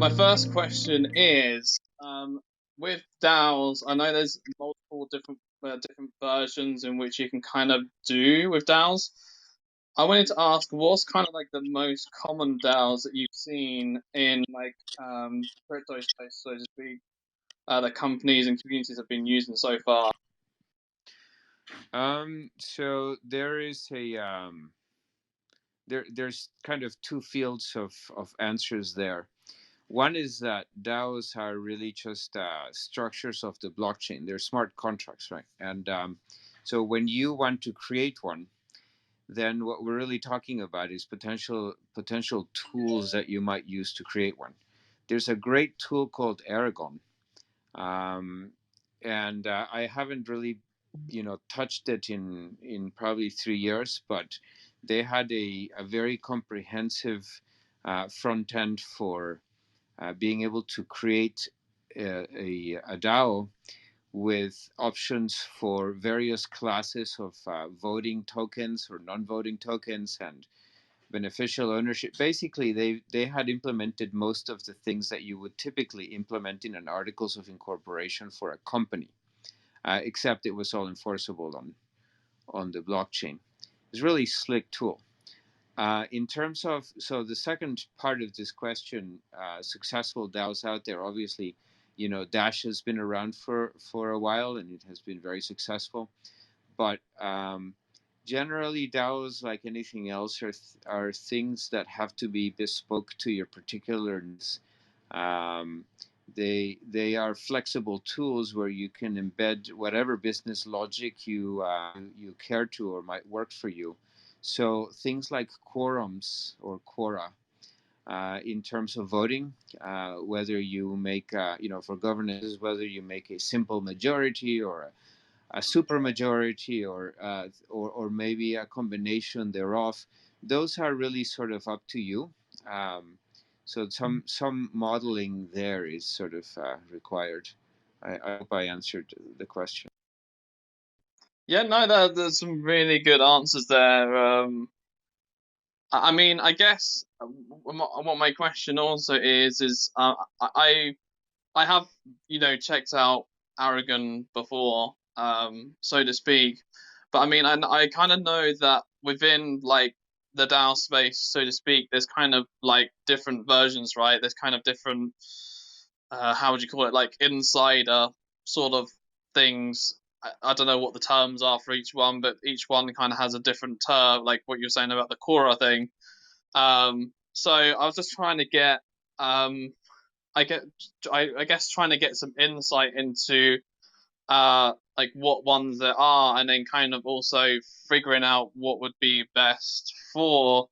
my first question is, with DAOs, I know there's multiple different versions in which you can kind of do with DAOs. I wanted to ask, what's kind of like the most common DAOs that you've seen in like crypto space, so to speak, that companies and communities have been using so far? So there is there's kind of two fields of answers there. One is that DAOs are really just structures of the blockchain. They're smart contracts, right? And so when you want to create one, then what we're really talking about is potential tools that you might use to create one. There's a great tool called Aragon, um, and I haven't really, touched it in probably 3 years, but they had a very comprehensive front end for being able to create a DAO with options for various classes of voting tokens or non-voting tokens and beneficial ownership. Basically, they had implemented most of the things that you would typically implement in an articles of incorporation for a company, except it was all enforceable on the blockchain. It's a really slick tool. In terms of, so the second part of this question, successful DAOs out there, obviously, Dash has been around for a while and it has been very successful. But generally, DAOs, like anything else, are things that have to be bespoke to your particular needs. They are flexible tools where you can embed whatever business logic you care to or might work for you. So things like quorums or quora, in terms of voting, whether you make, for governance, whether you make a simple majority or a super majority or maybe a combination thereof, those are really sort of up to you. So some modeling there is sort of required. I hope I answered the question. Yeah, no, there's some really good answers there. I mean, I guess what my question also is I have checked out Aragon before, so to speak, but I mean I kind of know that within like the DAO space, so to speak, there's kind of like different versions, right? There's kind of different, how would you call it, like insider sort of things. I don't know what the terms are for each one, but each one kind of has a different term, like what you're saying about the Quora thing. So I was just trying to get, I get, I guess trying to get some insight into like what ones there are, and then kind of also figuring out what would be best for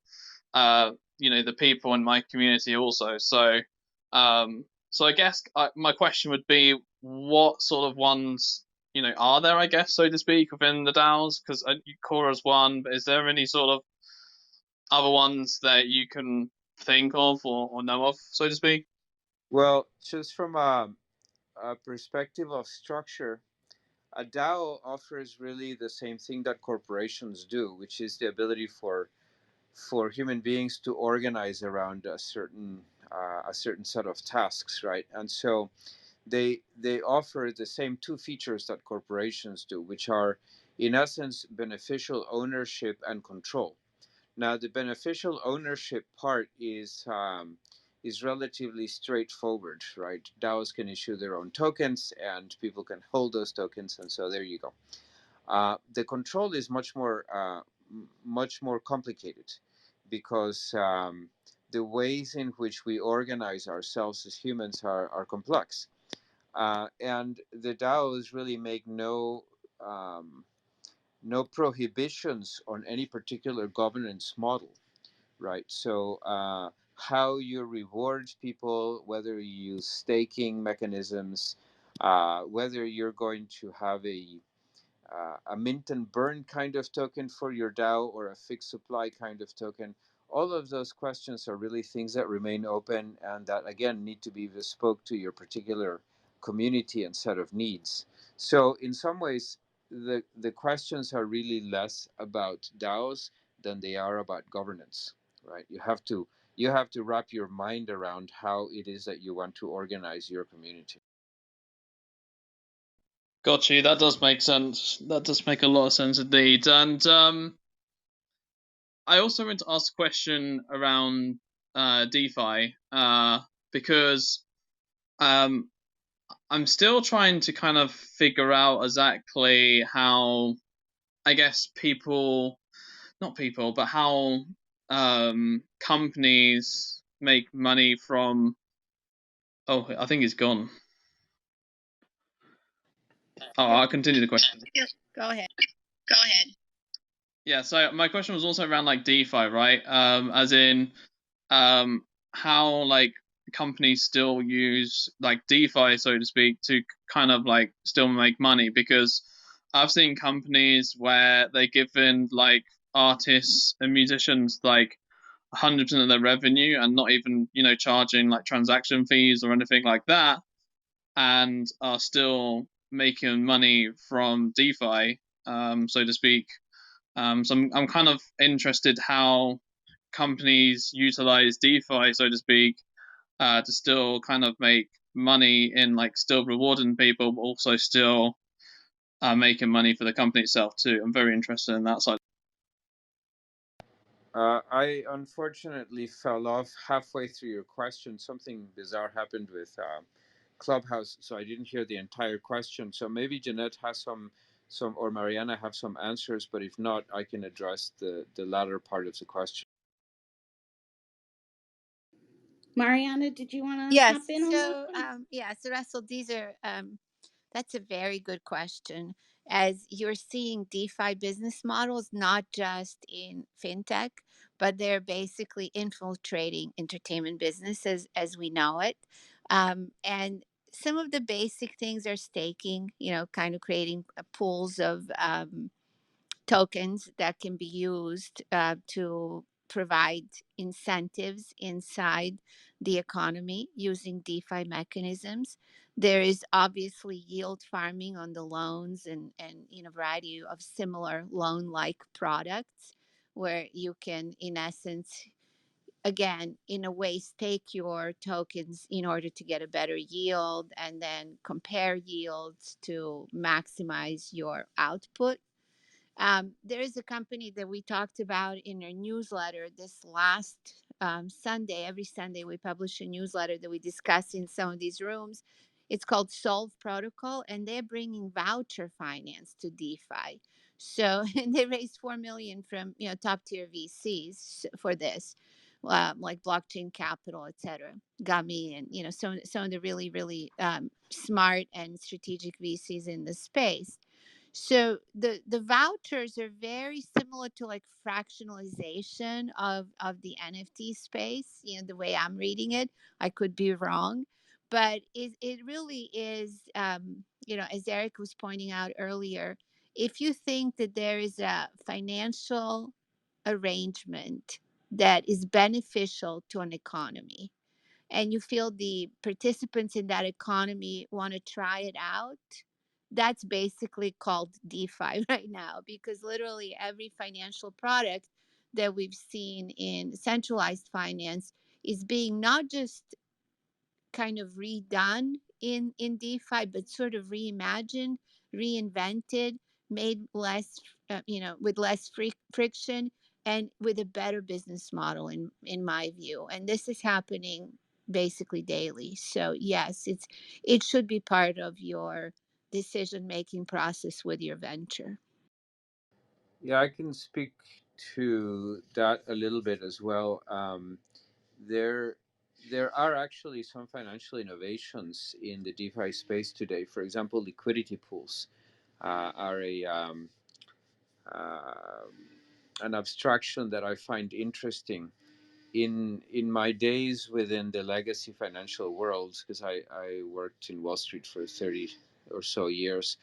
the people in my community also. So I guess my question would be, what sort of ones are there, I guess, so to speak, within the DAOs? Because Cora's one, but is there any sort of other ones that you can think of or know of, so to speak? Well, just from a perspective of structure, a DAO offers really the same thing that corporations do, which is the ability for human beings to organize around a certain set of tasks, right? And so they offer the same two features that corporations do, which are in essence beneficial ownership and control. Now, the beneficial ownership part is relatively straightforward, right? DAOs can issue their own tokens, and people can hold those tokens, and so there you go. The control is much more complicated because the ways in which we organize ourselves as humans are complex, and the DAOs really make no prohibitions on any particular governance model, right? So how you reward people, whether you use staking mechanisms, whether you're going to have a mint and burn kind of token for your DAO or a fixed supply kind of token. All of those questions are really things that remain open and that, again, need to be bespoke to your particular community and set of needs. So, in some ways, the questions are really less about DAOs than they are about governance, right? You have to you have to wrap your mind around how it is that you want to organize your community. Got you. That does make sense. That does make a lot of sense indeed. And I also want to ask a question around DeFi because um, I'm still trying to kind of figure out exactly how, I guess, not people, but how companies make money from. Oh, I think it's gone. Oh, Yeah, I'll continue the question. go ahead. Go ahead. Yeah, so my question was also around like DeFi, right? As in, um, how like companies still use like DeFi, so to speak, to kind of like still make money because I've seen companies where they give in like artists and musicians like 100% of their revenue and not even charging like transaction fees or anything like that, and are still making money from DeFi, so to speak. So I'm kind of interested how companies utilize DeFi, so to speak, to still kind of make money in like still rewarding people, but also still making money for the company itself too. I'm very interested in that side. I unfortunately fell off halfway through your question. Something bizarre happened with Clubhouse, so I didn't hear the entire question. So maybe Jeanette has some or Mariana have some answers, but if not, I can address the latter part of the question. Mariana, did you want to Yes. hop in on that So, one? so Russell, these are that's a very good question. As you're seeing DeFi business models, not just in fintech, but they're basically infiltrating entertainment businesses as we know it. And some of the basic things are staking, kind of creating pools of tokens that can be used to provide incentives inside the economy using DeFi mechanisms. There is obviously yield farming on the loans and a variety of similar loan-like products where you can, in essence, again, in a way, stake your tokens in order to get a better yield and then compare yields to maximize your output. There is a company that we talked about in our newsletter this last Sunday. Every Sunday, we publish a newsletter that we discuss in some of these rooms. It's called Solve Protocol, and they're bringing voucher finance to DeFi. So, and they raised 4 million from top tier VCs for this, like Blockchain Capital, etc. Gummy, and some of the really smart and strategic VCs in the space. So the vouchers are very similar to like fractionalization of the NFT space, the way I'm reading it. I could be wrong, but it really is, as Eric was pointing out earlier, if you think that there is a financial arrangement that is beneficial to an economy, and you feel the participants in that economy want to try it out, that's basically called DeFi right now, because literally every financial product that we've seen in centralized finance is being not just kind of redone in DeFi, but sort of reimagined, reinvented, made less, with less friction and with a better business model in my view. And this is happening basically daily. So yes, it should be part of your decision making process with your venture. Yeah, I can speak to that a little bit as well. There, there are actually some financial innovations in the DeFi space today. For example, liquidity pools are uh, an abstraction that I find interesting. In my days within the legacy financial world, because I worked in Wall Street for 30 or so years,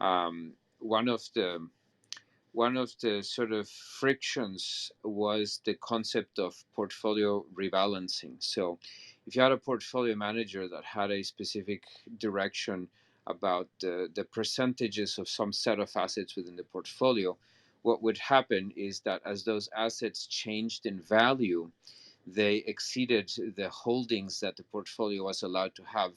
um, one of the sort of frictions was the concept of portfolio rebalancing. So, if you had a portfolio manager that had a specific direction about the percentages of some set of assets within the portfolio, what would happen is that as those assets changed in value, they exceeded the holdings that the portfolio was allowed to have.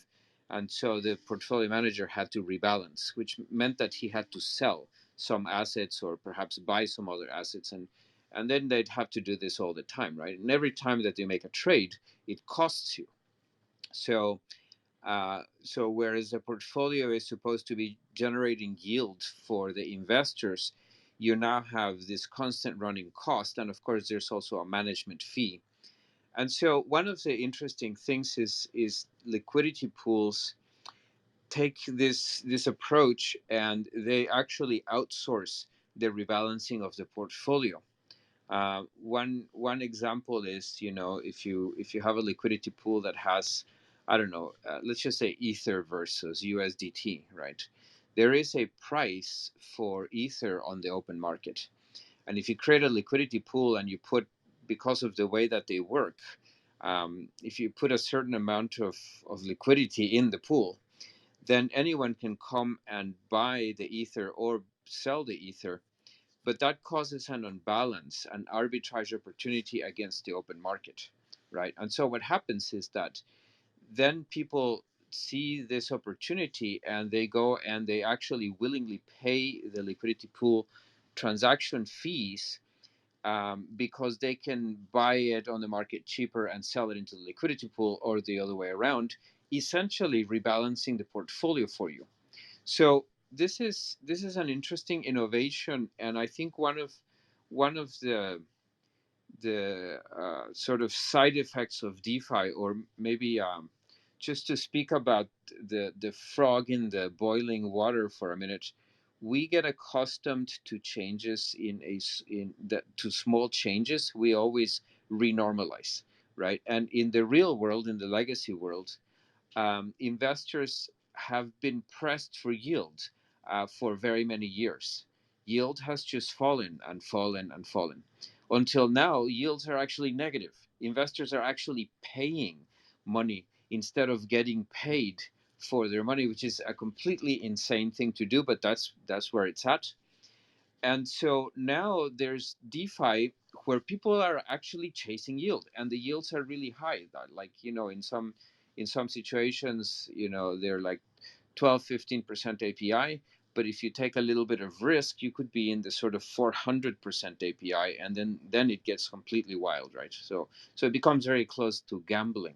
And so the portfolio manager had to rebalance, which meant that he had to sell some assets or perhaps buy some other assets. And then they'd have to do this all the time, right? And every time that they make a trade, it costs you. So whereas a portfolio is supposed to be generating yield for the investors, you now have this constant running cost. And of course, there's also a management fee. And so one of the interesting things is liquidity pools take this approach, and they actually outsource the rebalancing of the portfolio. One example is, if you have a liquidity pool that has, I don't know, let's just say Ether versus USDT, right? There is a price for Ether on the open market, and if you create a liquidity pool and you put, because of the way that they work, if you put a certain amount of liquidity in the pool, then anyone can come and buy the Ether or sell the Ether, but that causes an unbalance, an arbitrage opportunity against the open market, right? And so what happens is that then people see this opportunity and they go and they actually willingly pay the liquidity pool transaction fees, because they can buy it on the market cheaper and sell it into the liquidity pool, or the other way around, essentially rebalancing the portfolio for you. So this is an interesting innovation, and I think one of the sort of side effects of DeFi, or maybe just to speak about the frog in the boiling water for a minute, we get accustomed to changes to small changes. We always renormalize, right? And in the real world, in the legacy world, investors have been pressed for yield for very many years. Yield has just fallen and fallen and fallen. Until now, yields are actually negative. Investors are actually paying money instead of getting paid for their money, which is a completely insane thing to do, but that's where it's at. And so now there's DeFi where people are actually chasing yield, and the yields are really high. Like, in some situations, they're like 12-15% API. But if you take a little bit of risk, you could be in the sort of 400% API, and then it gets completely wild, right? So it becomes very close to gambling.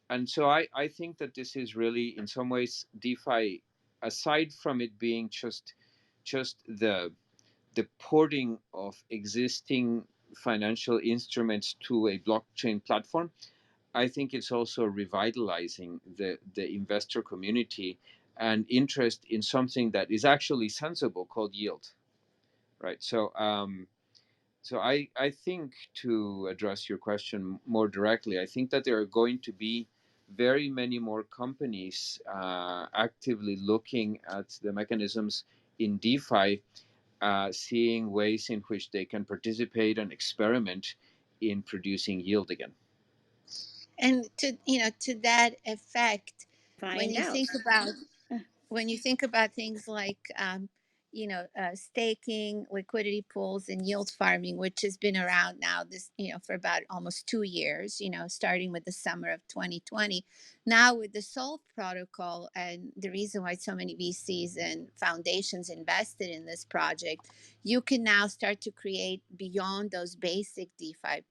And so I think that this is really, in some ways, DeFi, aside from it being just the porting of existing financial instruments to a blockchain platform, I think it's also revitalizing the investor community and interest in something that is actually sensible, called yield, right? So I think, to address your question more directly, I think that there are going to be very many more companies actively looking at the mechanisms in DeFi, seeing ways in which they can participate and experiment in producing yield again. And to that effect, when Find you out. think about things like staking, liquidity pools, and yield farming, which has been around now for about almost 2 years, starting with the summer of 2020. Now with the Solve protocol, and the reason why so many VCs and foundations invested in this project, you can now start to create, beyond those basic DeFi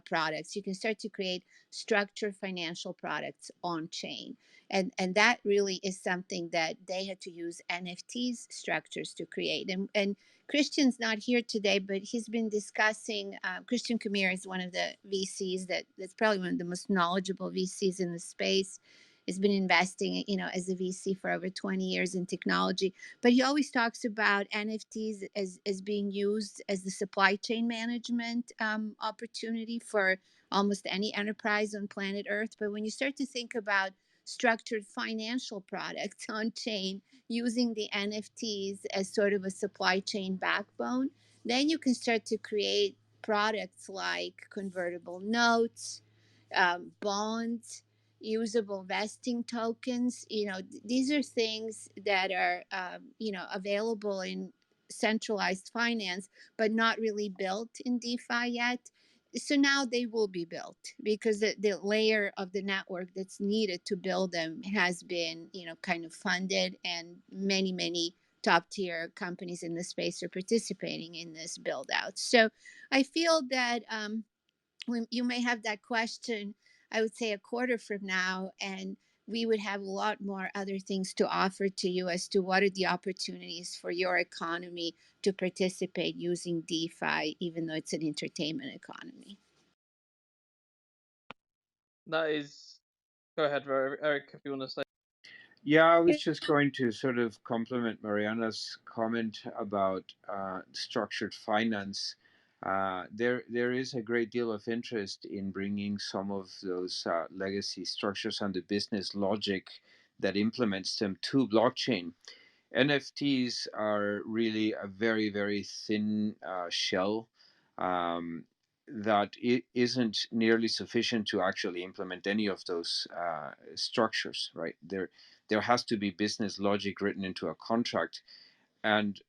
products, you can start to create structured financial products on chain. And that really is something that they had to use NFTs structures to create. And Christian's not here today, but he's been discussing. Christian Kamir is one of the VCs that's probably one of the most knowledgeable VCs in the space. Has been investing, as a VC for over 20 years in technology. But he always talks about NFTs as being used as the supply chain management opportunity for almost any enterprise on planet Earth. But when you start to think about structured financial products on chain using the NFTs as sort of a supply chain backbone, then you can start to create products like convertible notes, bonds, usable vesting tokens. These are things that are available in centralized finance, but not really built in DeFi yet. So now they will be built because the layer of the network that's needed to build them has been, kind of funded, and many top tier companies in the space are participating in this build out. So I feel that when you may have that question, I would say a quarter from now, and we would have a lot more other things to offer to you as to what are the opportunities for your economy to participate using DeFi, even though it's an entertainment economy. That is, go ahead, Eric, if you want to say. Yeah, I was just going to sort of complement Mariana's comment about structured finance. There is a great deal of interest in bringing some of those legacy structures and the business logic that implements them to blockchain. NFTs are really a very thin shell um, that it isn't nearly sufficient to actually implement any of those structures, right? There has to be business logic written into a contract, and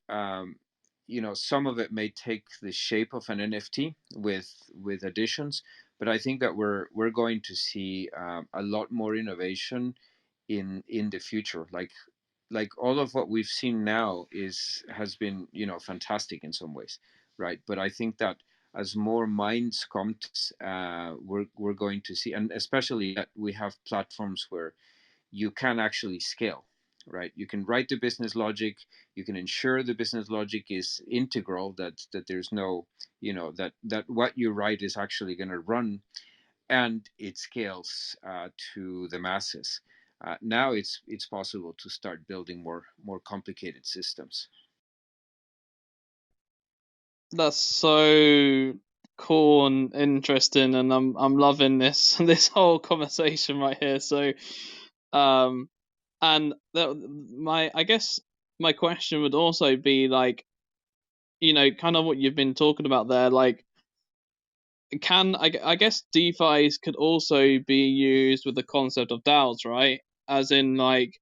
some of it may take the shape of an NFT with additions, but I think that we're going to see a lot more innovation in the future. Like all of what we've seen now has been fantastic in some ways, right? But I think that as more minds come to us, we're going to see, and especially that we have platforms where you can actually scale, right? You can write the business logic, you can ensure the business logic is integral, that there's no, that what you write is actually going to run, and it scales to the masses. Now it's possible to start building more complicated systems. That's so cool and interesting, and I'm loving this this whole conversation right here. So, and I guess my question would also be like, kind of what you've been talking about there, like, I guess DeFi's could also be used with the concept of DAOs, right? As in, like,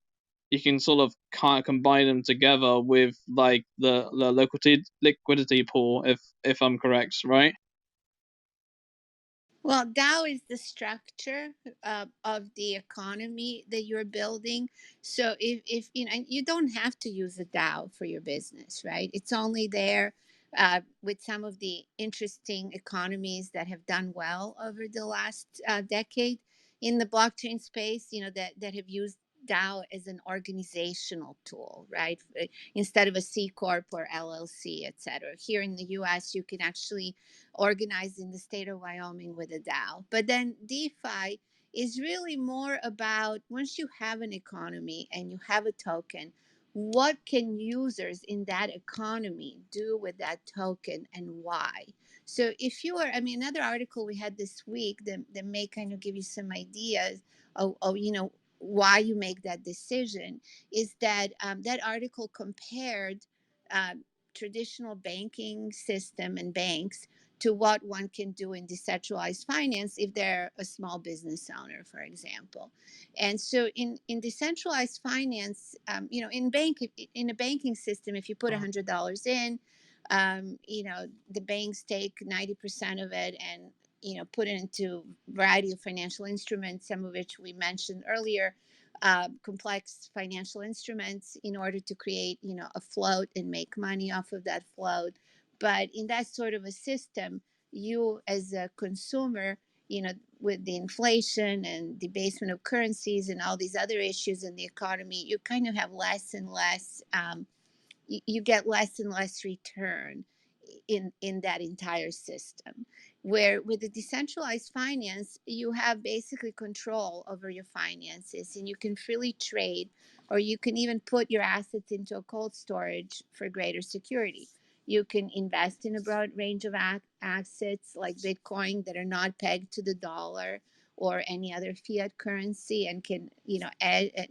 you can sort of kind of combine them together with like the liquidity pool, if I'm correct, right? Well, DAO is the structure of the economy that you're building. So if and you don't have to use a DAO for your business, right? It's only there with some of the interesting economies that have done well over the last decade in the blockchain space. That have used DAO as an organizational tool, right? Instead of a C corp or LLC, etc. Here in the U.S., you can actually organized in the state of Wyoming with a DAO. But then DeFi is really more about, once you have an economy and you have a token, what can users in that economy do with that token and why? So if you are, another article we had this week that may kind of give you some ideas of why you make that decision, is that that article compared traditional banking system and banks to what one can do in decentralized finance if they're a small business owner, for example. And so in decentralized finance, in a banking system, if you put $100 in, the banks take 90% of it and put it into a variety of financial instruments, some of which we mentioned earlier, complex financial instruments, in order to create a float and make money off of that float. But in that sort of a system, you as a consumer, with the inflation and debasement of currencies and all these other issues in the economy, you kind of have less and less, you get less and less return in that entire system. Where with the decentralized finance, you have basically control over your finances, and you can freely trade, or you can even put your assets into a cold storage for greater security. You can invest in a broad range of assets like Bitcoin that are not pegged to the dollar or any other fiat currency, and can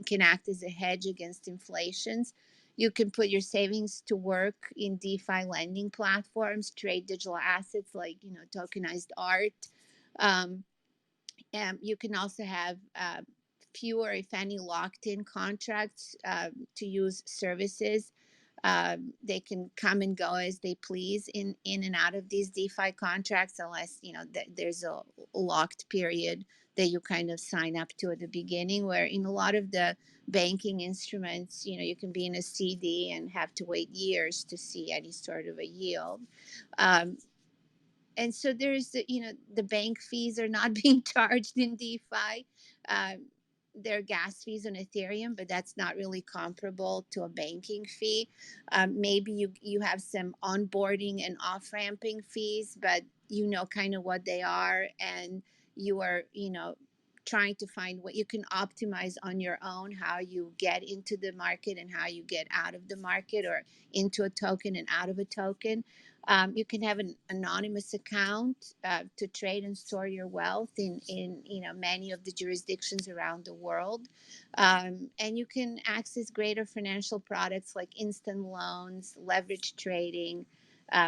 can act as a hedge against inflations. You can put your savings to work in DeFi lending platforms, trade digital assets like tokenized art. And you can also have fewer, if any, locked-in contracts to use services They can come and go as they please in and out of these DeFi contracts, unless there's a locked period that you kind of sign up to at the beginning. Where in a lot of the banking instruments, you can be in a CD and have to wait years to see any sort of a yield. And so there's the bank fees are not being charged in DeFi. There are gas fees on Ethereum, but that's not really comparable to a banking fee. Maybe you have some onboarding and off ramping fees, but you know kind of what they are, and you are trying to find what you can optimize on your own, how you get into the market and how you get out of the market, or into a token and out of a token. You can have an anonymous account to trade and store your wealth in many of the jurisdictions around the world, and you can access greater financial products like instant loans, leverage trading,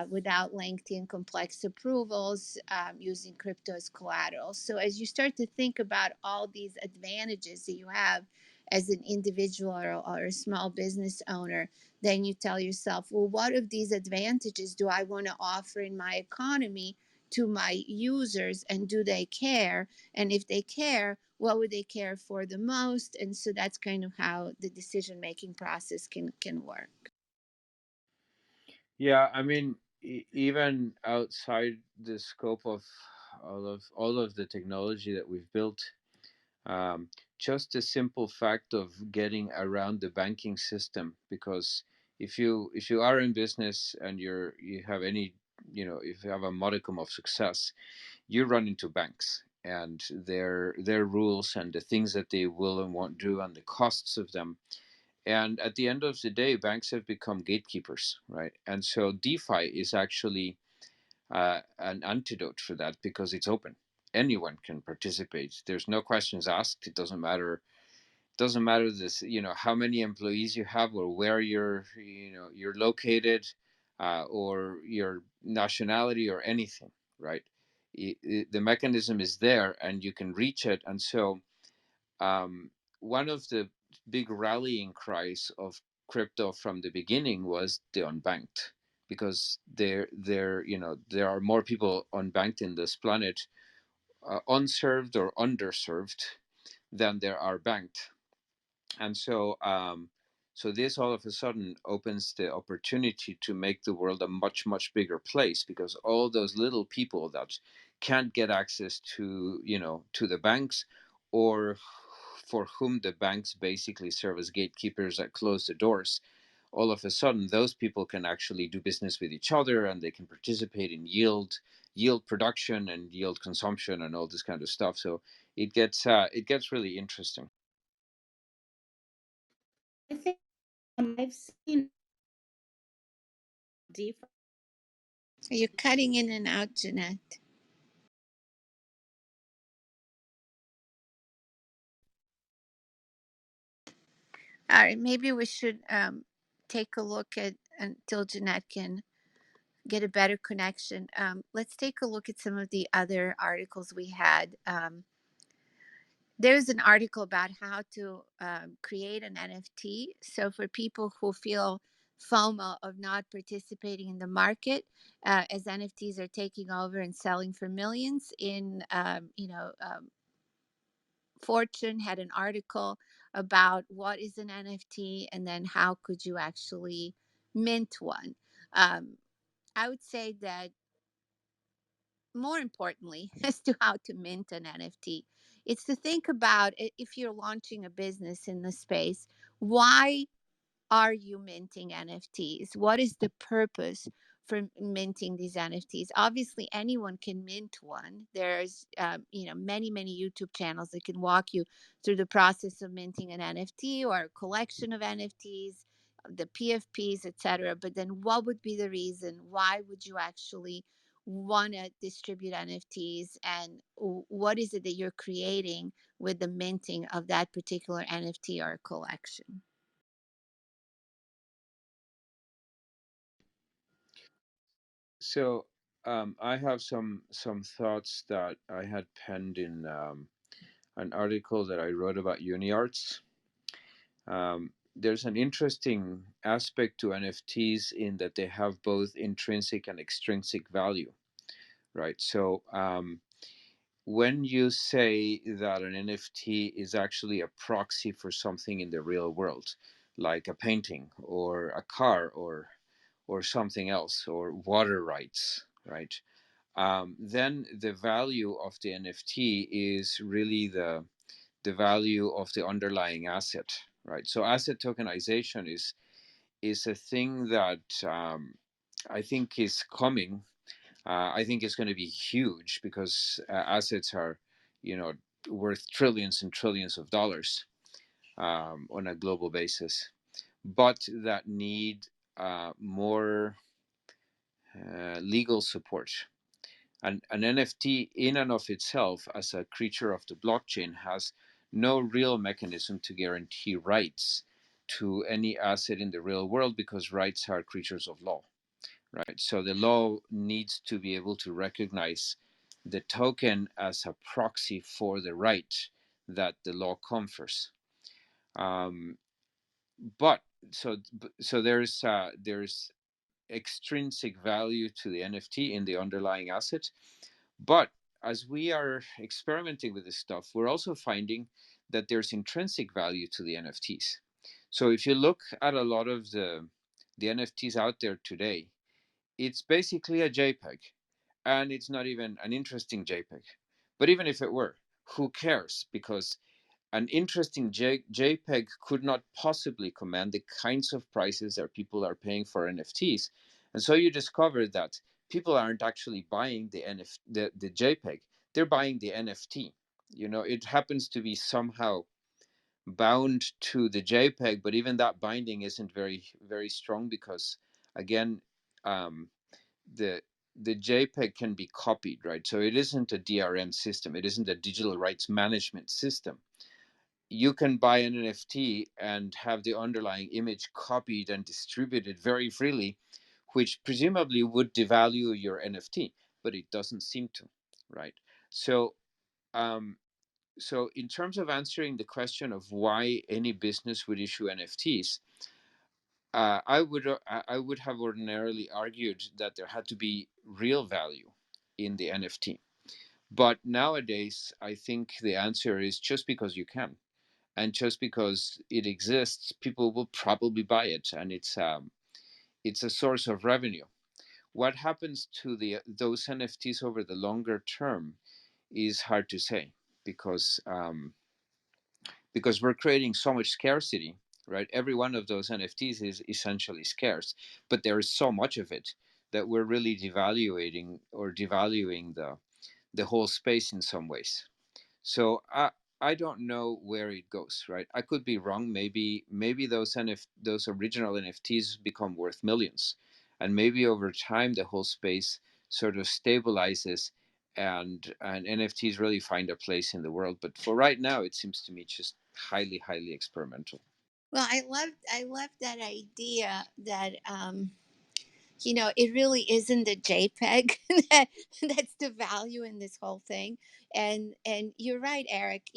without lengthy and complex approvals, using crypto as collateral. So as you start to think about all these advantages that you have as an individual or a small business owner, then you tell yourself, well, what of these advantages do I want to offer in my economy to my users, and do they care? And if they care, what would they care for the most? And so that's kind of how the decision making process can work. Yeah, I mean, even outside the scope of all of the technology that we've built, um, just the simple fact of getting around the banking system, because if you are in business and you have any, if you have a modicum of success, you run into banks and their rules and the things that they will and won't do and the costs of them. And at the end of the day, banks have become gatekeepers, right? And so DeFi is actually an antidote for that, because it's open. Anyone can participate. There's no questions asked. It doesn't matter this, how many employees you have, or where you're located, or your nationality, or anything, right? The mechanism is there and you can reach it. And so one of the big rallying cries of crypto from the beginning was the unbanked, because there are more people unbanked in this planet, unserved or underserved, than there are banked. And so this all of a sudden opens the opportunity to make the world a much, much bigger place, because all those little people that can't get access to the banks, or for whom the banks basically serve as gatekeepers that close the doors, all of a sudden those people can actually do business with each other, and they can participate in yield production and yield consumption and all this kind of stuff. So it gets really interesting. I think I've seen DeFi. You're cutting in and out, Jeanette. All right, maybe we should take a look at until Jeanette can get a better connection. Let's take a look at some of the other articles we had. There's an article about how to create an NFT. So for people who feel FOMO of not participating in the market, as NFTs are taking over and selling for millions, Fortune had an article about what is an NFT and then how could you actually mint one. I would say that more importantly, as to how to mint an NFT, it's to think about if you're launching a business in the space, why are you minting NFTs? What is the purpose for minting these NFTs? Obviously, anyone can mint one. There's, many YouTube channels that can walk you through the process of minting an NFT or a collection of NFTs, the PFPs, etc. But then, what would be the reason? Why would you actually want to distribute NFTs? And what is it that you're creating with the minting of that particular NFT or collection? So I have some thoughts that I had penned in an article that I wrote about UniArts. there's an interesting aspect to NFTs in that they have both intrinsic and extrinsic value, right? So when you say that an NFT is actually a proxy for something in the real world, like a painting or a car or something else, or water rights, right? Then the value of the NFT is really the value of the underlying asset, right? So asset tokenization is a thing that I think is coming. I think it's going to be huge because assets are, you know, worth trillions and trillions of dollars on a global basis, but that need more legal support. And an NFT in and of itself, as a creature of the blockchain, has no real mechanism to guarantee rights to any asset in the real world because rights are creatures of law, right? So the law needs to be able to recognize the token as a proxy for the right that the law confers. Um, but so there's extrinsic value to the NFT in the underlying asset. But as we are experimenting with this stuff, we're also finding that there's intrinsic value to the NFTs. So if you look at a lot of the NFTs out there today, it's basically a JPEG, and it's not even an interesting JPEG. But even if it were, who cares? Because an interesting JPEG could not possibly command the kinds of prices that people are paying for NFTs. And so you discover that people aren't actually buying the JPEG, they're buying the NFT. You know, it happens to be somehow bound to the JPEG, but even that binding isn't very strong because, again, um, the the JPEG can be copied, right? So it isn't a DRM system. It isn't a digital rights management system. You can buy an NFT and have the underlying image copied and distributed very freely, which presumably would devalue your NFT, but it doesn't seem to, right? So, um, so in terms of answering the question of why any business would issue NFTs, I would have ordinarily argued that there had to be real value in the NFT. But nowadays, I think the answer is just because you can, and just because it exists, people will probably buy it, and it's a source of revenue. What happens to those NFTs over the longer term is hard to say because we're creating so much scarcity, right? Every one of those NFTs is essentially scarce, but there is so much of it that we're really devaluing the whole space in some ways. So I don't know where it goes, right? I could be wrong. Maybe those original NFTs become worth millions, and maybe over time the whole space sort of stabilizes, and NFTs really find a place in the world. But for right now, it seems to me just highly experimental. Well, I love that idea that it really isn't the JPEG that's the value in this whole thing. And you're right, Eric.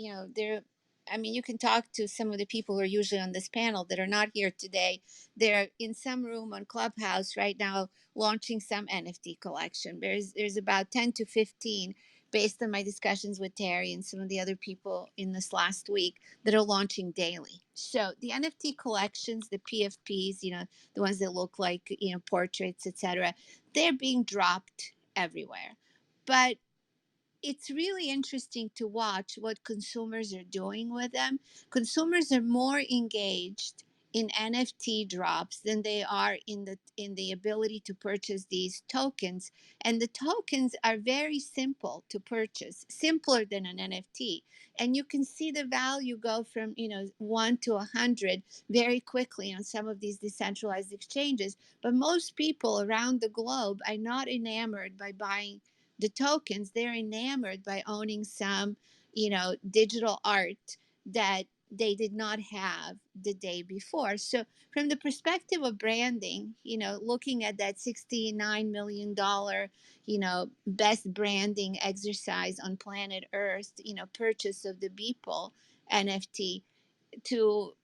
I mean, you can talk to some of the people who are usually on this panel that are not here today. They're in some room on Clubhouse right now launching some NFT collection. There's about 10 to 15 based on my discussions with Terry and some of the other people in this last week that are launching daily. So the NFT collections, the PFPs, the ones that look like portraits, etc., they're being dropped everywhere. But it's really interesting to watch what consumers are doing with them. Consumers are more engaged in NFT drops than they are in the ability to purchase these tokens. And the tokens are very simple to purchase, simpler than an NFT. And you can see the value go from 1 to 100 very quickly on some of these decentralized exchanges. But most people around the globe are not enamored by buying the tokens. They're enamored by owning some digital art that they did not have the day before. So from the perspective of branding, looking at that $69 million best branding exercise on planet Earth, purchase of the Beeple NFT, to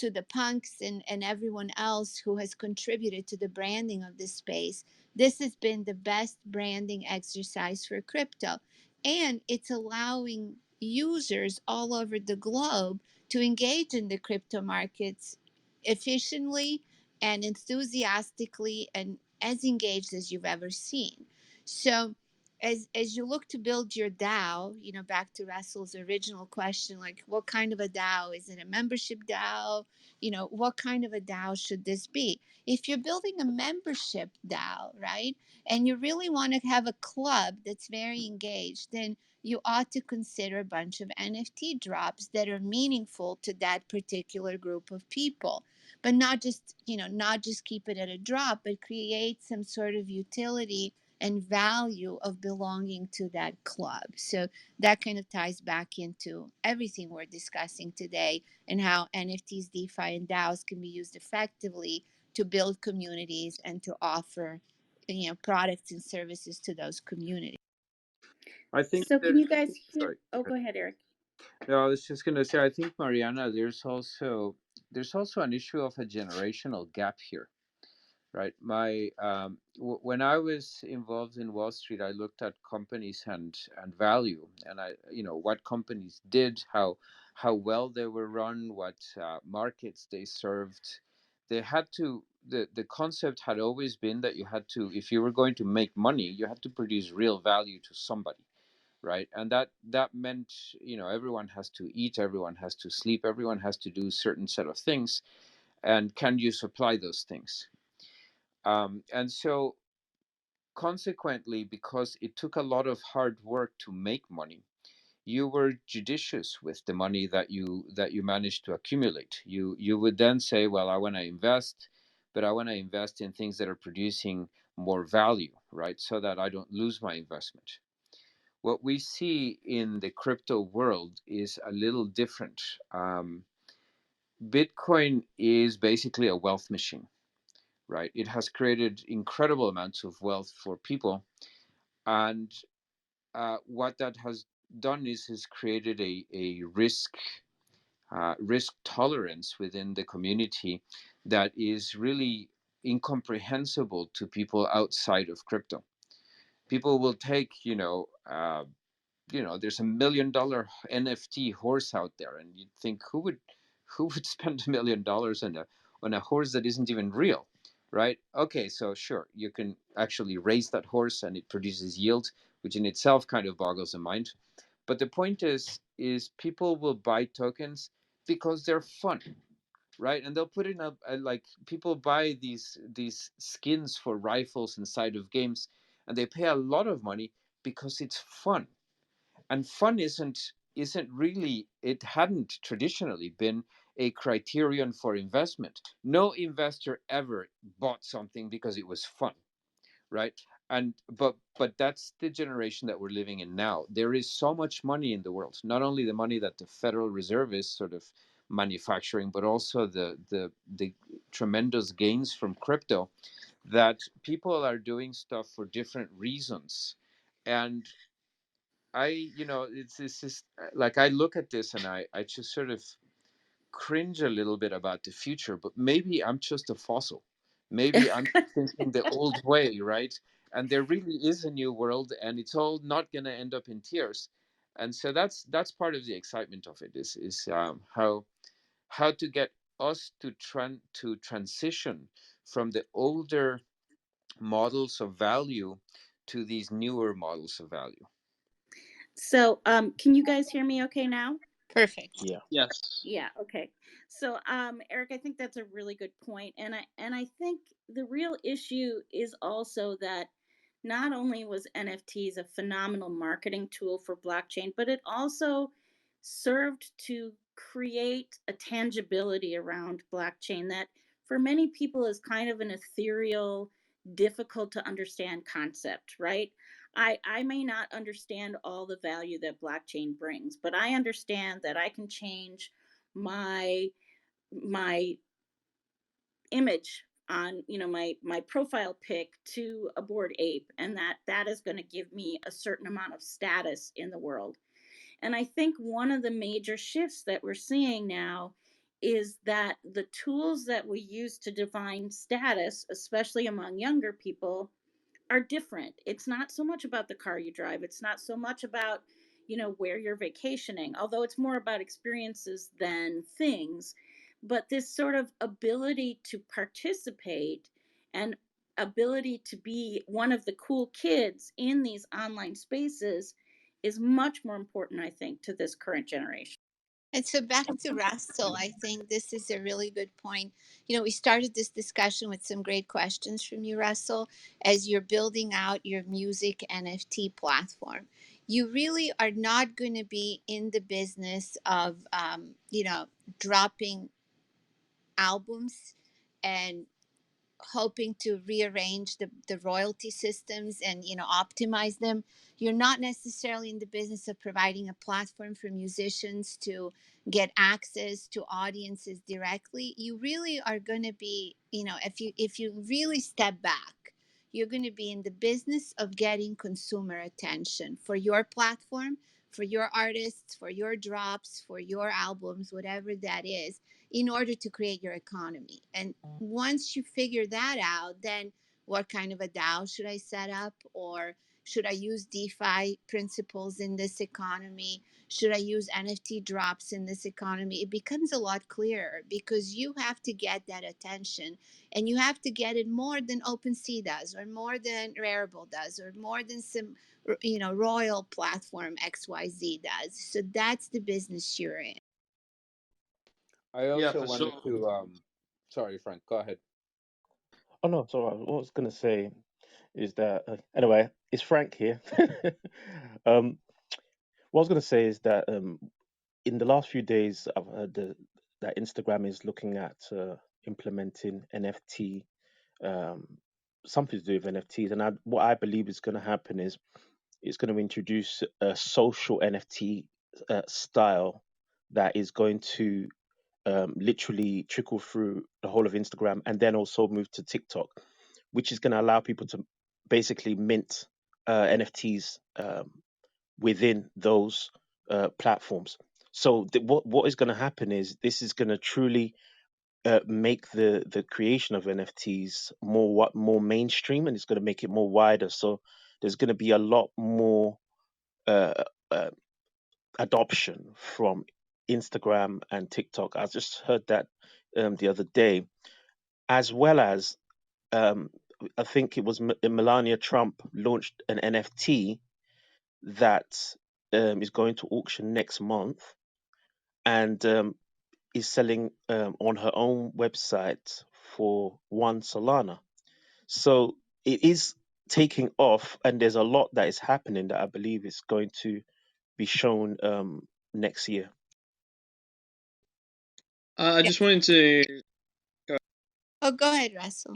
to the punks and everyone else who has contributed to the branding of this space, this has been the best branding exercise for crypto. And it's allowing users all over the globe to engage in the crypto markets efficiently and enthusiastically and as engaged as you've ever seen. So as you look to build your DAO, you know, back to Russell's original question, like what kind of a DAO? Is it a membership DAO? You know, what kind of a DAO should this be? If you're building a membership DAO, right, and you really want to have a club that's very engaged, then you ought to consider a bunch of NFT drops that are meaningful to that particular group of people. But not just, you know, not just keep it at a drop, but create some sort of utility and value of belonging to that club. So that kind of ties back into everything we're discussing today and how NFTs, DeFi, and DAOs can be used effectively to build communities and to offer, you know, products and services to those communities. I think So can there's, you guys hear? sorry. Oh, go ahead, Eric. No, I was just gonna say, I think Mariana, there's also an issue of a generational gap here, right? When I was involved in Wall Street, I looked at companies and value, and what companies did, how well they were run, what markets they served. They had to the concept had always been that you had to, if you were going to make money, you had to produce real value to somebody, right? And that meant, everyone has to eat, everyone has to sleep, everyone has to do a certain set of things, and can you supply those things? And so consequently, because it took a lot of hard work to make money, you were judicious with the money that you managed to accumulate. You would then say, well, I want to invest, but I want to invest in things that are producing more value, right? So that I don't lose my investment. What we see in the crypto world is a little different. Bitcoin is basically a wealth machine, right? It has created incredible amounts of wealth for people, and what that has done is has created a risk tolerance within the community that is really incomprehensible to people outside of crypto. People will take, there's $1 million NFT horse out there, and you'd think, who would spend $1 million on a horse that isn't even real, right? Okay, so sure, you can actually raise that horse and it produces yield, which in itself kind of boggles the mind. But the point is people will buy tokens because they're fun, right? And they'll put in like, people buy these skins for rifles inside of games, and they pay a lot of money because it's fun. And fun isn't really, it hadn't traditionally been a criterion for investment. No investor ever bought something because it was fun, right? And but that's the generation that we're living in now. There is so much money in the world, not only the money that the Federal Reserve is sort of manufacturing, but also the tremendous gains from crypto, that people are doing stuff for different reasons. And it's just like, I look at this and I just sort of cringe a little bit about the future, but maybe I'm just a fossil. Maybe I'm thinking the old way, right? And there really is a new world, and it's all not going to end up in tears. And so that's part of the excitement of it, is how to get us to transition from the older models of value to these newer models of value. So can you guys hear me okay now? Perfect. Yeah. Yes. Yeah, okay. So Eric, I think that's a really good point. And I think the real issue is also that not only was NFTs a phenomenal marketing tool for blockchain, but it also served to create a tangibility around blockchain that for many people is kind of an ethereal, difficult to understand concept, right? I may not understand all the value that blockchain brings, but I understand that I can change my image on, my profile pic to a bored ape, and that is going to give me a certain amount of status in the world. And I think one of the major shifts that we're seeing now is that the tools that we use to define status, especially among younger people, are different. It's not so much about the car you drive. It's not so much about, where you're vacationing, although it's more about experiences than things. But this sort of ability to participate and ability to be one of the cool kids in these online spaces is much more important, I think, to this current generation. And so back to Russell, I think this is a really good point. We started this discussion with some great questions from you, Russell, as you're building out your music NFT platform. You really are not going to be in the business of, dropping albums and hoping to rearrange the royalty systems and optimize them. You're not necessarily in the business of providing a platform for musicians to get access to audiences directly. You really are going to be, if you really step back, you're going to be in the business of getting consumer attention for your platform, for your artists, for your drops, for your albums, whatever that is, in order to create your economy. And once you figure that out, then what kind of a DAO should I set up? Or should I use DeFi principles in this economy? Should I use NFT drops in this economy? It becomes a lot clearer because you have to get that attention, and you have to get it more than OpenSea does, or more than Rarible does, or more than some royal platform XYZ does. So that's the business you're in. I Yeah, also for wanted sure. to sorry, Frank, go ahead. Oh no, it's all right. What I was gonna say is that anyway, it's Frank here. um, what I was gonna say is that in the last few days, I've heard that Instagram is looking at implementing NFT, um, something to do with NFTs, and what I believe is going to happen is it's going to introduce a social NFT style that is going to literally trickle through the whole of Instagram and then also move to TikTok, which is going to allow people to basically mint NFTs within those platforms. So what is going to happen is this is going to truly make the creation of NFTs more mainstream, and it's going to make it more wider. So there's going to be a lot more uh, uh, adoption from Instagram and TikTok. I just heard that the other day, as well as um, I think it was Melania Trump launched an NFT that is going to auction next month and is selling on her own website for one Solana. So it is taking off, and there's a lot that is happening that I believe is going to be shown next year. I just wanted to go. Oh, go ahead, Russell.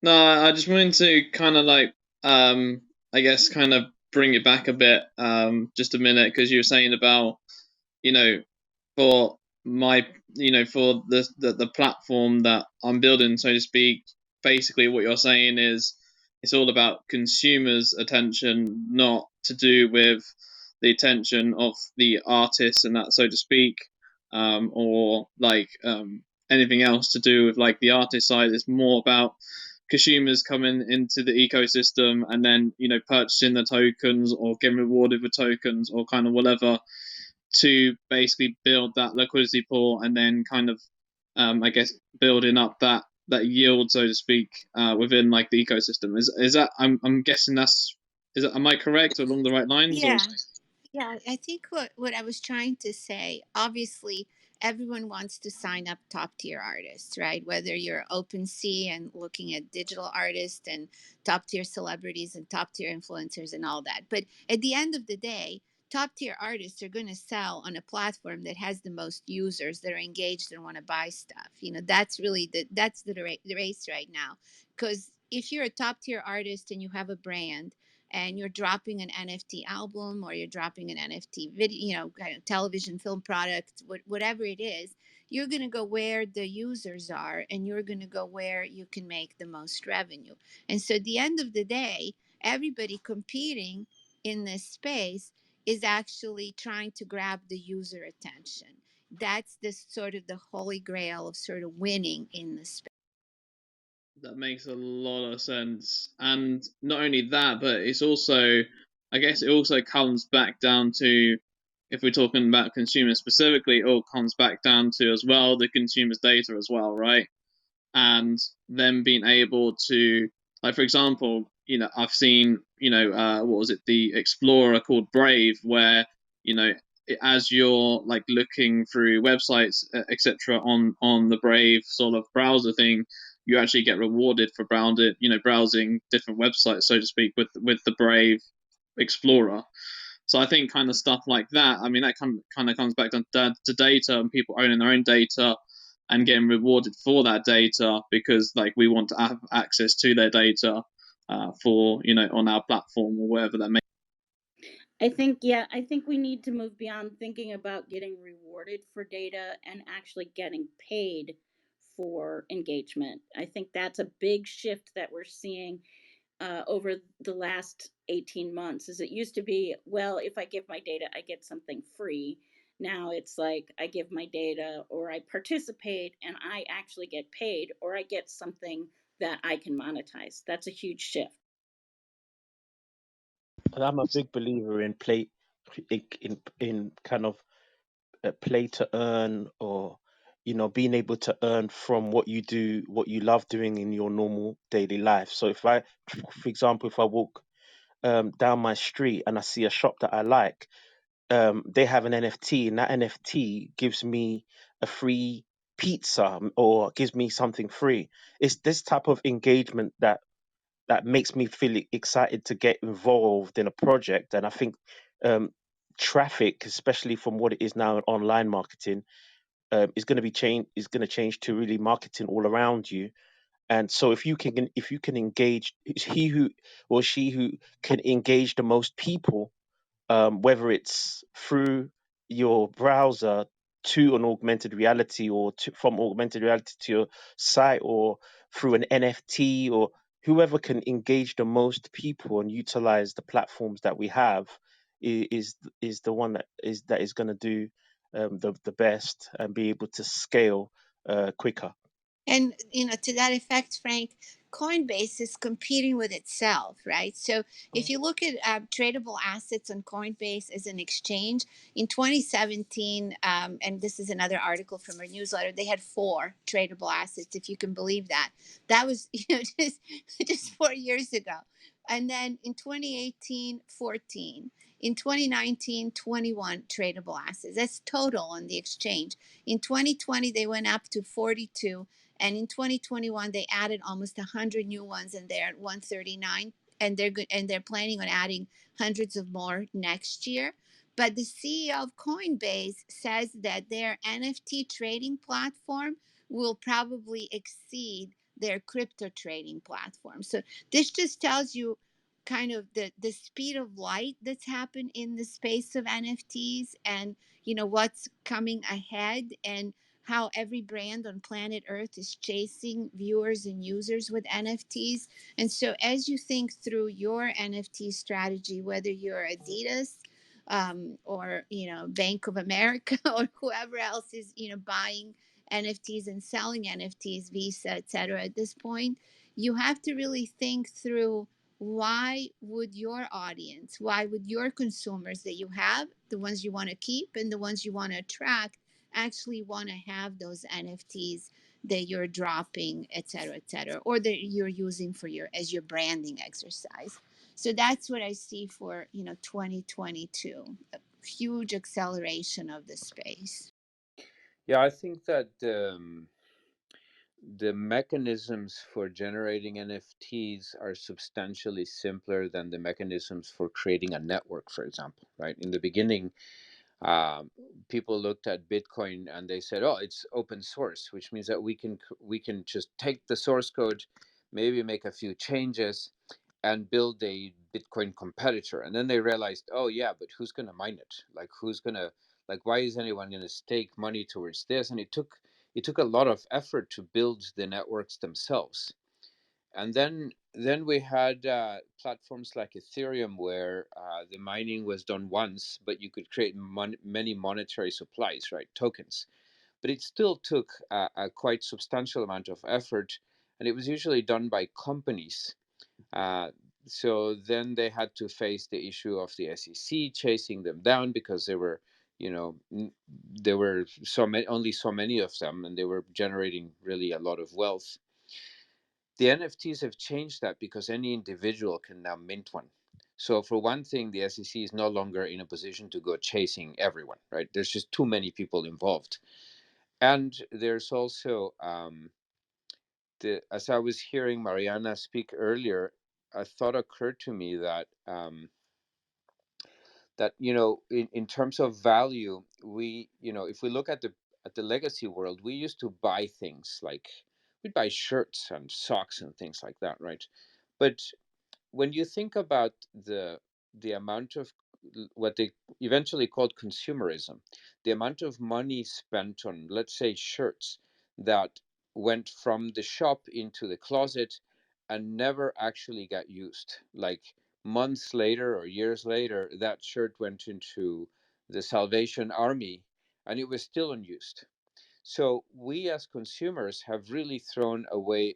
No, I just wanted to kind of like, I guess, kind of bring it back a bit, just a minute, because you were saying about, you know, for my, for the platform that I'm building, so to speak. Basically, what you're saying is it's all about consumers' attention, not to do with the attention of the artists and that, so to speak, or like anything else to do with like the artist side. It's more about consumers coming into the ecosystem and then purchasing the tokens or getting rewarded with tokens or kind of whatever to basically build that liquidity pool and then kind of I guess building up that yield, so to speak, within like the ecosystem. Is that I'm guessing am I correct or along the right lines? Or Yeah. Yeah, I think what I was trying to say, obviously, everyone wants to sign up top tier artists, right? Whether you're OpenSea and looking at digital artists and top tier celebrities and top tier influencers and all that. But at the end of the day, top tier artists are going to sell on a platform that has the most users that are engaged and want to buy stuff. That's really the race right now. Because if you're a top tier artist and you have a brand, and you're dropping an NFT album or you're dropping an NFT video, kind of television, film product, whatever it is, you're going to go where the users are and you're going to go where you can make the most revenue. And so at the end of the day, everybody competing in this space is actually trying to grab the user attention. that's the sort of the holy grail of sort of winning in the space. That makes a lot of sense. And not only that, but it's also, I guess it also comes back down to, if we're talking about consumers specifically, it all comes back down to as well the consumer's data as well, right? And them being able to, like, for example, I've seen, what was it, the Explorer called Brave, where, you know as you're like looking through websites, etc., on the Brave sort of browser thing, you actually get rewarded for browsing different websites, so to speak, with the Brave Explorer. So I think kind of stuff like that. I mean, that kind of comes back to data and people owning their own data and getting rewarded for that data, because like we want to have access to their data, for on our platform or wherever that may. I think we need to move beyond thinking about getting rewarded for data and actually getting paid for engagement. I think that's a big shift that we're seeing over the last 18 months. Is it used to be, well, if I give my data, I get something free. Now it's like I give my data or I participate and I actually get paid, or I get something that I can monetize. That's a huge shift. And I'm a big believer in in kind of play to earn, or being able to earn from what you do, what you love doing in your normal daily life. So if I, for example, if I walk down my street and I see a shop that I like, they have an NFT, and that NFT gives me a free pizza, or gives me something free. It's this type of engagement that makes me feel excited to get involved in a project. And I think um, traffic, especially from what it is now in online marketing, is going to change to really marketing all around you. And so if you can engage, he who or she who can engage the most people, whether it's through your browser to an augmented reality, or from augmented reality to your site, or through an NFT, or whoever can engage the most people and utilize the platforms that we have, is the one that is going to do the best and be able to scale quicker. And to that effect, Frank, Coinbase is competing with itself, right? So if you look at tradable assets on Coinbase as an exchange in 2017, and this is another article from our newsletter, they had 4 tradable assets, if you can believe that. That was just 4 years ago. And then in 2018, 14. In 2019, 21 tradable assets. That's total on the exchange. In 2020, they went up to 42. And in 2021, they added almost 100 new ones, and they're at 139. And they're good, and they're planning on adding hundreds of more next year. But the CEO of Coinbase says that their NFT trading platform will probably exceed their crypto trading platform. So this just tells you kind of the speed of light that's happened in the space of NFTs, and what's coming ahead, and how every brand on planet Earth is chasing viewers and users with NFTs. And so, as you think through your NFT strategy, whether you're Adidas, or Bank of America, or whoever else is buying NFTs and selling NFTs, Visa, etc., at this point, you have to really think through, why would your audience, why would your consumers that you have, the ones you want to keep and the ones you want to attract, actually want to have those NFTs that you're dropping, et cetera, or that you're using for your branding exercise. So that's what I see for 2022, a huge acceleration of the space. Yeah, I think that the mechanisms for generating NFTs are substantially simpler than the mechanisms for creating a network, for example, right? In the beginning, um, people looked at Bitcoin and they said, "Oh, it's open source," which means that we can just take the source code, maybe make a few changes, and build a Bitcoin competitor. And then they realized, oh yeah, but who's gonna mine it? Like who's gonna why is anyone gonna stake money towards this? And it took a lot of effort to build the networks themselves. And then we had platforms like Ethereum, where the mining was done once, but you could create many monetary supplies, right? Tokens. But it still took a quite substantial amount of effort, and it was usually done by companies. Uh, so then they had to face the issue of the SEC chasing them down because there were, there were only so many of them, and they were generating really a lot of wealth. The NFTs have changed that because any individual can now mint one. So for one thing, the SEC is no longer in a position to go chasing everyone, right? There's just too many people involved. And there's also, as I was hearing Mariana speak earlier, a thought occurred to me that in terms of value, we, if we look at the legacy world, we used to buy things like we'd buy shirts and socks and things like that, right? But when you think about the amount of what they eventually called consumerism, the amount of money spent on, let's say, shirts that went from the shop into the closet and never actually got used, like months later or years later, that shirt went into the Salvation Army and it was still unused. So we as consumers have really thrown away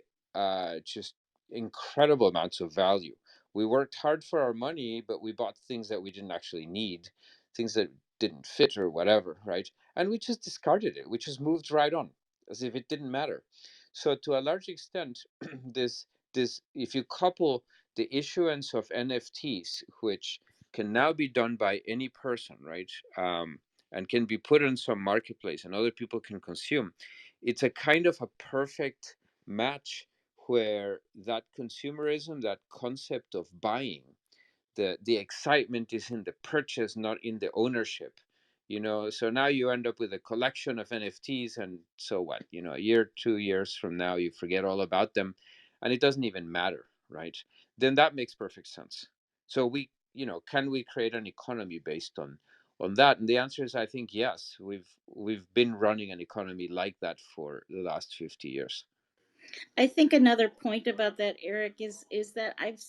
just incredible amounts of value. We worked hard for our money, but we bought things that we didn't actually need, things that didn't fit or whatever, right? And we just discarded it. We just moved right on as if it didn't matter. So to a large extent, this if you couple the issuance of NFTs, which can now be done by any person, right? And can be put on some marketplace and other people can consume. It's a kind of a perfect match where that consumerism, that concept of buying, the excitement is in the purchase, not in the ownership. So now you end up with a collection of NFTs, and so what? A year, 2 years from now, you forget all about them, and it doesn't even matter, right? Then that makes perfect sense. So can we create an economy based on that? And the answer is, I think, yes. We've been running an economy like that for the last 50 years. I think another point about that, Eric, is that I've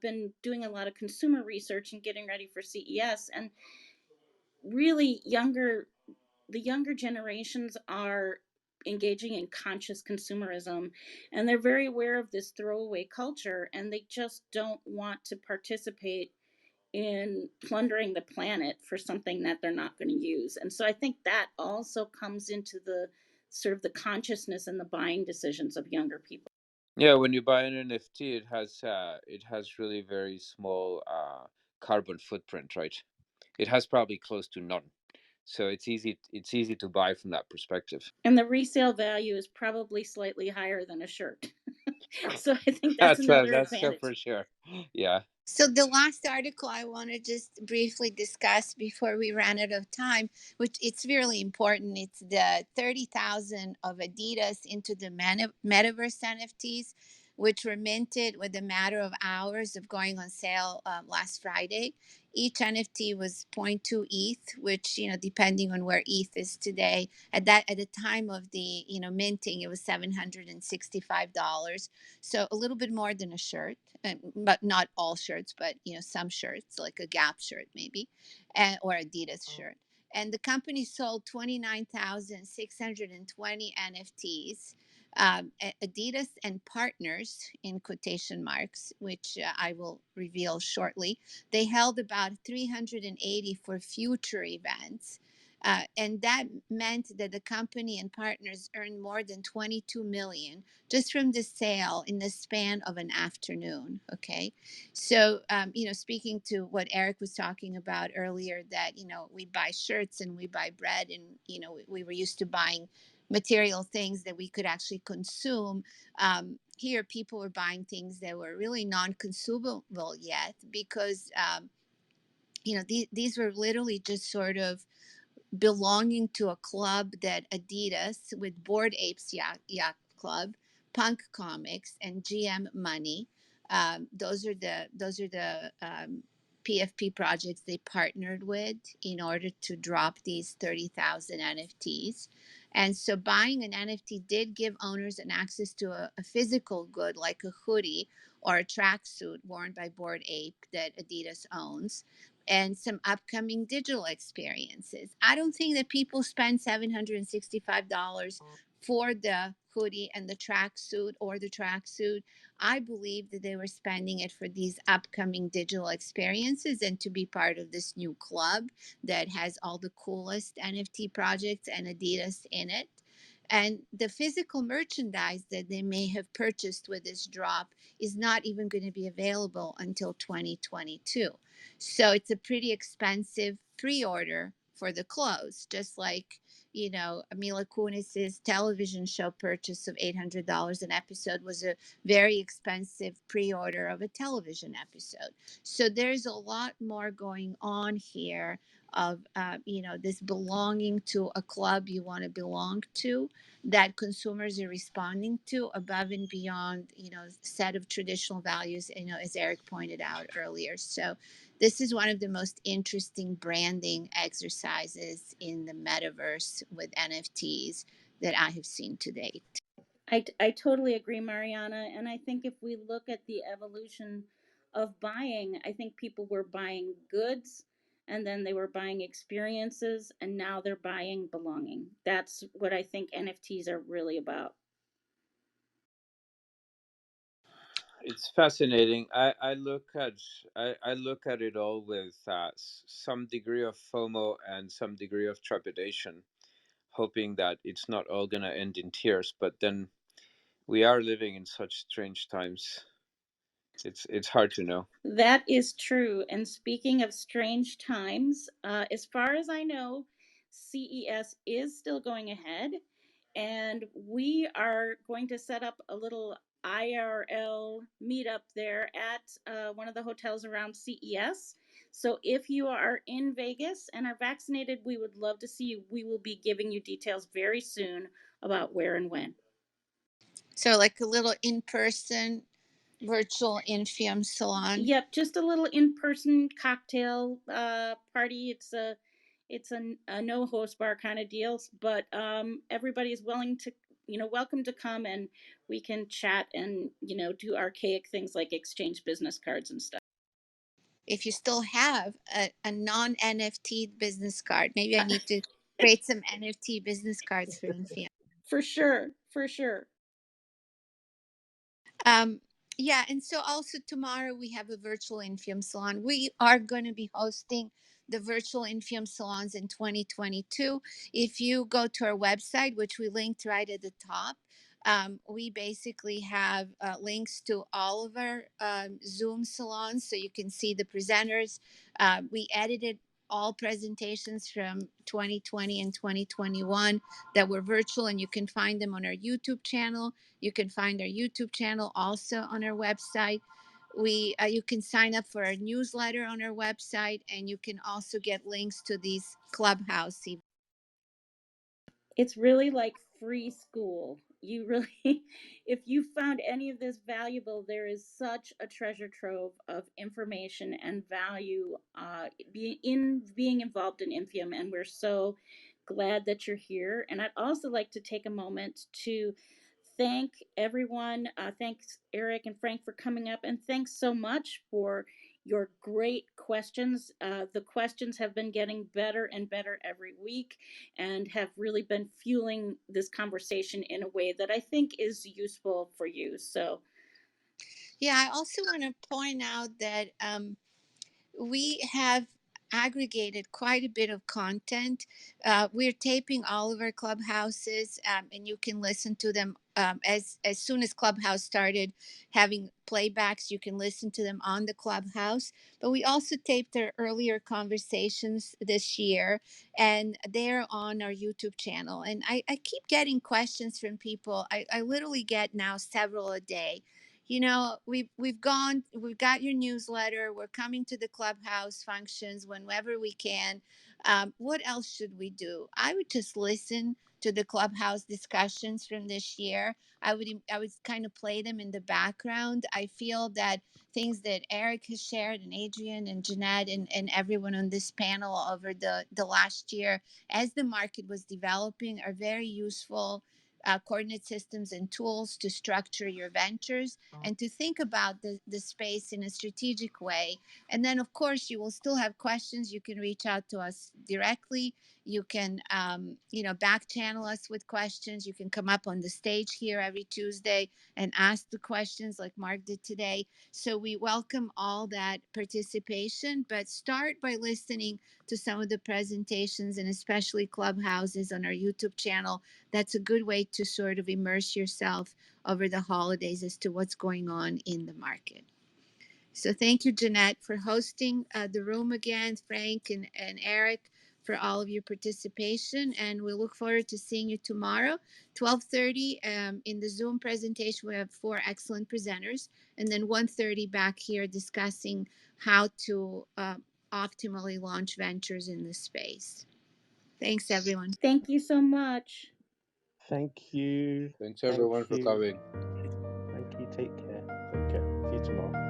been doing a lot of consumer research and getting ready for CES, and really the younger generations are engaging in conscious consumerism, and they're very aware of this throwaway culture, and they just don't want to participate in plundering the planet for something that they're not going to use. And so I think that also comes into the sort of the consciousness and the buying decisions of younger people. Yeah, when you buy an NFT, it has really very small carbon footprint, right? It has probably close to none, so it's easy to buy from that perspective. And the resale value is probably slightly higher than a shirt. So I think that's another That's advantage. for sure. Yeah. So the last article I want to just briefly discuss before we ran out of time, which it's really important. It's the 30,000 of Adidas into the metaverse NFTs, which were minted with a matter of hours of going on sale last Friday. Each NFT was zero point 0.2 ETH, which depending on where ETH is today, at the time of the minting, it was $765. So a little bit more than a shirt, but not all shirts, but some shirts, like a Gap shirt maybe, or Adidas shirt. And the company sold 29,620 NFTs. Adidas and partners, in quotation marks, which I will reveal shortly, they held about 380 for future events. And that meant that the company and partners earned more than 22 million just from the sale in the span of an afternoon. Okay. So, speaking to what Eric was talking about earlier, that, we buy shirts and we buy bread, and, we were used to buying material things that we could actually consume. Here, people were buying things that were really non-consumable yet because, these were literally just sort of belonging to a club that Adidas with Bored Apes Yacht Club, Punk Comics, and GM Money. Those are the PFP projects they partnered with in order to drop these 30,000 NFTs. And so buying an NFT did give owners an access to a physical good like a hoodie or a tracksuit worn by Bored Ape that Adidas owns, and some upcoming digital experiences. I don't think that people spend $765 for the hoodie and the tracksuit or the tracksuit. I believe that they were spending it for these upcoming digital experiences and to be part of this new club that has all the coolest NFT projects and Adidas in it. And the physical merchandise that they may have purchased with this drop is not even going to be available until 2022. So it's a pretty expensive pre order for the clothes, just like, you know, Mila Kunis's television show purchase of $800 an episode was a very expensive pre order of a television episode. So there's a lot more going on here of, you know, this belonging to a club you want to belong to that consumers are responding to above and beyond, you know, set of traditional values, you know, as Eric pointed out earlier. So this is one of the most interesting branding exercises in the metaverse with NFTs that I have seen to date. I totally agree, Mariana. And I think if we look at the evolution of buying, I think people were buying goods and then they were buying experiences and now they're buying belonging. That's what I think NFTs are really about. It's fascinating. I look at it all with some degree of FOMO and some degree of trepidation, hoping that it's not all gonna end in tears. But then we are living in such strange times. It's hard to know. That is true. And speaking of strange times, as far as I know, CES is still going ahead. And we are going to set up a little IRL meetup there at one of the hotels around CES. So if you are in Vegas and are vaccinated, we would love to see you. We will be giving you details very soon about where and when. So, like a little in person virtual Infiom Salon. Yep, just a little in-person cocktail party. It's a no host bar kind of deal, but everybody is willing to, welcome to come, and we can chat and do archaic things like exchange business cards and stuff. If you still have a non-NFT business card, maybe I need to create some NFT business cards for Infiom. For sure, for sure. Yeah, and so also tomorrow we have a virtual Infiom salon. We are going to be hosting the virtual Infiom salons in 2022. If you go to our website, which we linked right at the top, we basically have links to all of our Zoom salons, so you can see the presenters. We edited all presentations from 2020 and 2021 that were virtual, and you can find them on our YouTube channel. You can find our YouTube channel also on our website. You can sign up for our newsletter on our website, and you can also get links to these clubhouse events. It's really like free school. You really, if you found any of this valuable, there is such a treasure trove of information and value being involved in Infiom, and we're so glad that you're here. And I'd also like to take a moment to thank everyone. Thanks, Eric and Frank, for coming up, and thanks so much for your great questions. The questions have been getting better and better every week and have really been fueling this conversation in a way that I think is useful for you. So, yeah, I also want to point out that we have aggregated quite a bit of content. We're taping all of our clubhouses, and you can listen to them as soon as Clubhouse started having playbacks. You can listen to them on the Clubhouse. But we also taped our earlier conversations this year, and they're on our YouTube channel. And I keep getting questions from people. I literally get now several a day. You know, we've got your newsletter, we're coming to the clubhouse functions whenever we can. What else should we do? I would just listen to the Clubhouse discussions from this year. I would kind of play them in the background. I feel that things that Eric has shared and Adrian and Jeanette and everyone on this panel over the last year as the market was developing are very useful coordinate systems and tools to structure your ventures and to think about the space in a strategic way. And then, of course, you will still have questions. You can reach out to us directly. You can, back channel us with questions. You can come up on the stage here every Tuesday and ask the questions like Mark did today. So we welcome all that participation, but start by listening to some of the presentations and especially Clubhouses on our YouTube channel. That's a good way to sort of immerse yourself over the holidays as to what's going on in the market. So thank you, Jeanette, for hosting the room again, Frank and Eric, for all of your participation. And we look forward to seeing you tomorrow, 12:30 in the Zoom presentation. We have 4 excellent presenters. And then 1:30 back here discussing how to optimally launch ventures in this space. Thanks, everyone. Thank you so much. Thank you. Thanks Thank everyone for you. coming. Thank you. Take care. Take care. See you tomorrow.